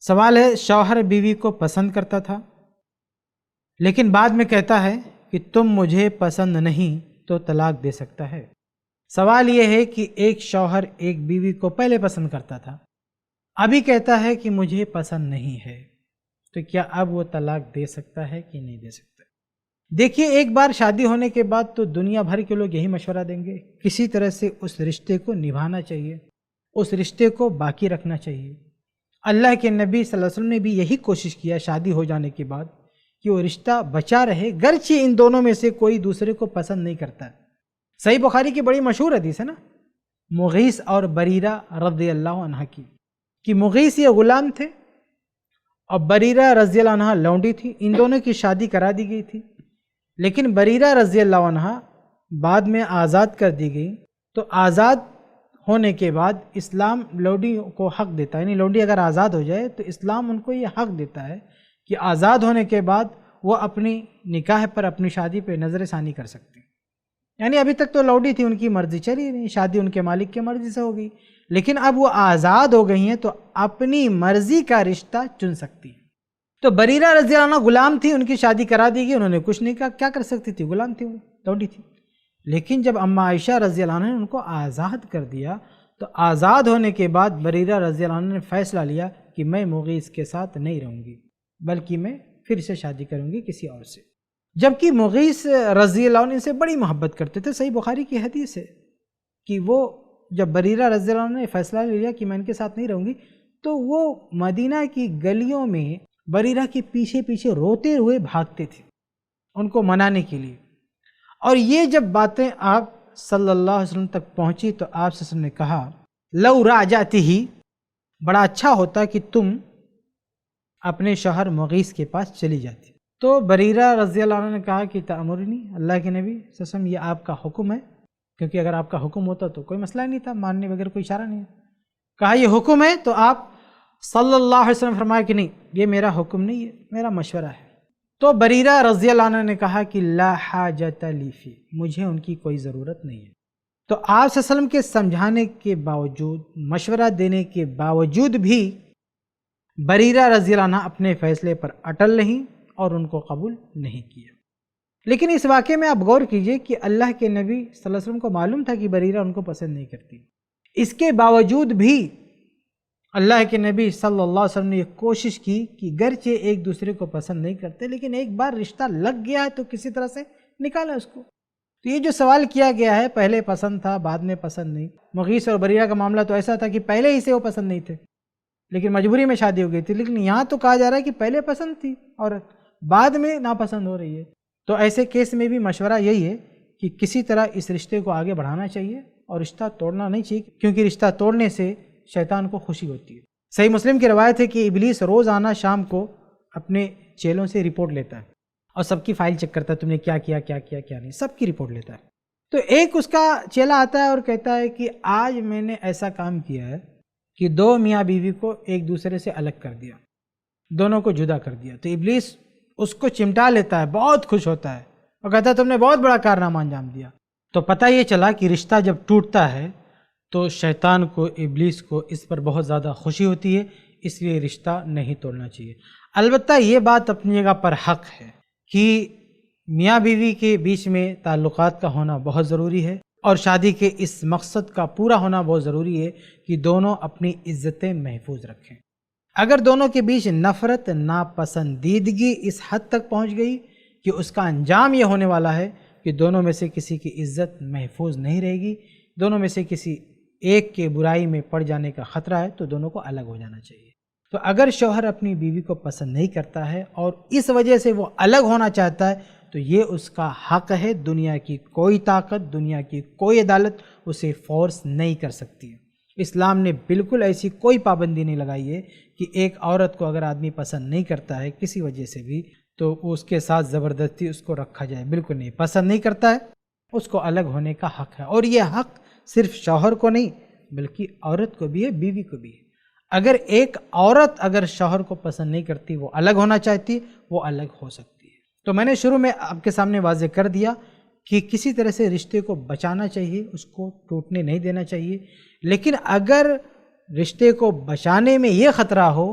سوال ہے، شوہر بیوی کو پسند کرتا تھا لیکن بعد میں کہتا ہے کہ تم مجھے پسند نہیں تو طلاق دے سکتا ہے۔ سوال یہ ہے کہ ایک شوہر ایک بیوی کو پہلے پسند کرتا تھا، ابھی کہتا ہے کہ مجھے پسند نہیں ہے، تو کیا اب وہ طلاق دے سکتا ہے کہ نہیں دے سکتا؟ دیکھیے، ایک بار شادی ہونے کے بعد تو دنیا بھر کے لوگ یہی مشورہ دیں گے، کسی طرح سے اس رشتے کو نبھانا چاہیے، اس رشتے کو باقی رکھنا چاہیے۔ اللہ کے نبی صلی اللہ علیہ وسلم نے بھی یہی کوشش کیا شادی ہو جانے کے بعد کہ وہ رشتہ بچا رہے، گرچہ ان دونوں میں سے کوئی دوسرے کو پسند نہیں کرتا ہے۔ صحیح بخاری کی بڑی مشہور حدیث ہے نا، مغیث اور بریرہ رضی اللہ عنہ کی، کہ مغیث یہ غلام تھے اور بریرہ رضی اللہ عنہ لونڈی تھی، ان دونوں کی شادی کرا دی گئی تھی، لیکن بریرہ رضی اللہ عنہ بعد میں آزاد کر دی گئی۔ تو آزاد ہونے کے بعد اسلام لونڈی کو حق دیتا ہے، یعنی لونڈی اگر آزاد ہو جائے تو اسلام ان کو یہ حق دیتا ہے کہ آزاد ہونے کے بعد وہ اپنی نکاح پر، اپنی شادی پہ نظر ثانی کر سکتے ہیں۔ یعنی ابھی تک تو لونڈی تھی، ان کی مرضی چلی نہیں، شادی ان کے مالک کی مرضی سے ہوگی، لیکن اب وہ آزاد ہو گئی ہیں تو اپنی مرضی کا رشتہ چن سکتی ہیں۔ تو بریرہ رضی اللہ عنہ غلام تھی، ان کی شادی کرا دی گئی، انہوں نے کچھ نہیں کہا، کیا کر سکتی تھی، غلام تھی، وہ لونڈی تھی۔ لیکن جب اماں عائشہ رضی اللہ عنہ نے ان کو آزاد کر دیا تو آزاد ہونے کے بعد بریرہ رضی اللہ عنہ نے فیصلہ لیا کہ میں مغیث کے ساتھ نہیں رہوں گی، بلکہ میں پھر سے شادی کروں گی کسی اور سے، جبکہ مغیث رضی اللہ عنہ سے بڑی محبت کرتے تھے۔ صحیح بخاری کی حدیث ہے کہ وہ جب بریرہ رضی اللہ عنہ نے فیصلہ لیا کہ میں ان کے ساتھ نہیں رہوں گی، تو وہ مدینہ کی گلیوں میں بریرہ کے پیچھے پیچھے روتے ہوئے بھاگتے تھے ان کو منانے کے لیے۔ اور یہ جب باتیں آپ صلی اللہ علیہ وسلم تک پہنچی تو آپ صلی اللہ علیہ وسلم نے کہا، لو راجعتی ہی، بڑا اچھا ہوتا کہ تم اپنے شوہر مغیث کے پاس چلی جاتی۔ تو بریرہ رضی اللہ عنہ نے کہا کہ تأمرنی، اللہ کے نبی صلی اللہ علیہ وسلم یہ آپ کا حکم ہے، کیونکہ اگر آپ کا حکم ہوتا تو کوئی مسئلہ نہیں تھا، ماننے بغیر کوئی اشارہ نہیں ہے۔ کہا یہ حکم ہے، تو آپ صلی اللہ علیہ وسلم فرمایا کہ نہیں، یہ میرا حکم نہیں ہے، میرا مشورہ ہے۔ تو بریرہ رضی اللہ عنہ نے کہا کہ لا حاجت لی فی، مجھے ان کی کوئی ضرورت نہیں ہے۔ تو آپ صلی اللہ علیہ وسلم کے سمجھانے کے باوجود، مشورہ دینے کے باوجود بھی بریرہ رضی اللہ عنہ اپنے فیصلے پر اٹل رہیں اور ان کو قبول نہیں کیا۔ لیکن اس واقعے میں آپ غور کیجئے کہ اللہ کے نبی صلی اللہ علیہ وسلم کو معلوم تھا کہ بریرہ ان کو پسند نہیں کرتی، اس کے باوجود بھی اللہ کے نبی صلی اللہ علیہ وسلم نے یہ کوشش کی کہ گرچہ ایک دوسرے کو پسند نہیں کرتے، لیکن ایک بار رشتہ لگ گیا ہے تو کسی طرح سے نکالا اس کو۔ تو یہ جو سوال کیا گیا ہے، پہلے پسند تھا بعد میں پسند نہیں، مغیث اور بریرہ کا معاملہ تو ایسا تھا کہ پہلے ہی سے وہ پسند نہیں تھے لیکن مجبوری میں شادی ہو گئی تھی، لیکن یہاں تو کہا جا رہا ہے کہ پہلے پسند تھی عورت، بعد میں ناپسند ہو رہی ہے۔ تو ایسے کیس میں بھی مشورہ یہی ہے کہ کسی طرح اس رشتے کو آگے بڑھانا چاہیے اور رشتہ توڑنا نہیں چاہیے، کیونکہ رشتہ توڑنے سے شیطان کو خوشی ہوتی ہے۔ صحیح مسلم کی روایت ہے کہ ابلیس روزانہ شام کو اپنے چیلوں سے رپورٹ لیتا ہے اور سب کی فائل چیک کرتا ہے، تم نے کیا کیا کیا کیا کیا نہیں، سب کی رپورٹ لیتا ہے۔ تو ایک اس کا چیلا آتا ہے اور کہتا ہے کہ آج میں نے ایسا کام کیا ہے کہ دو میاں بیوی کو ایک دوسرے سے الگ کر دیا، دونوں کو جدا کر دیا۔ تو ابلیس اس کو چمٹا لیتا ہے، بہت خوش ہوتا ہے اور کہتا ہے تم نے بہت بڑا کارنامہ انجام دیا۔ تو پتہ یہ چلا کہ رشتہ جب ٹوٹتا ہے تو شیطان کو، ابلیس کو اس پر بہت زیادہ خوشی ہوتی ہے، اس لیے رشتہ نہیں توڑنا چاہیے۔ البتہ یہ بات اپنی جگہ پر حق ہے کہ میاں بیوی کے بیچ میں تعلقات کا ہونا بہت ضروری ہے، اور شادی کے اس مقصد کا پورا ہونا بہت ضروری ہے کہ دونوں اپنی عزتیں محفوظ رکھیں۔ اگر دونوں کے بیچ نفرت، ناپسندیدگی اس حد تک پہنچ گئی کہ اس کا انجام یہ ہونے والا ہے کہ دونوں میں سے کسی کی عزت محفوظ نہیں رہے گی، دونوں میں سے کسی ایک کے برائی میں پڑ جانے کا خطرہ ہے، تو دونوں کو الگ ہو جانا چاہیے۔ تو اگر شوہر اپنی بیوی کو پسند نہیں کرتا ہے اور اس وجہ سے وہ الگ ہونا چاہتا ہے تو یہ اس کا حق ہے، دنیا کی کوئی طاقت، دنیا کی کوئی عدالت اسے فورس نہیں کر سکتی ہے۔ اسلام نے بالکل ایسی کوئی پابندی نہیں لگائی ہے کہ ایک عورت کو اگر آدمی پسند نہیں کرتا ہے کسی وجہ سے بھی تو اس کے ساتھ زبردستی اس کو رکھا جائے، بالکل نہیں۔ پسند نہیں کرتا ہے اس کو الگ ہونے کا حق ہے، اور یہ حق صرف شوہر کو نہیں بلکہ عورت کو بھی ہے، بیوی کو بھی ہے۔ اگر ایک عورت اگر شوہر کو پسند نہیں کرتی، وہ الگ ہونا چاہتی، وہ الگ ہو سکتی ہے۔ تو میں نے شروع میں آپ کے سامنے واضح کر دیا کہ کسی طرح سے رشتے کو بچانا چاہیے، اس کو ٹوٹنے نہیں دینا چاہیے، لیکن اگر رشتے کو بچانے میں یہ خطرہ ہو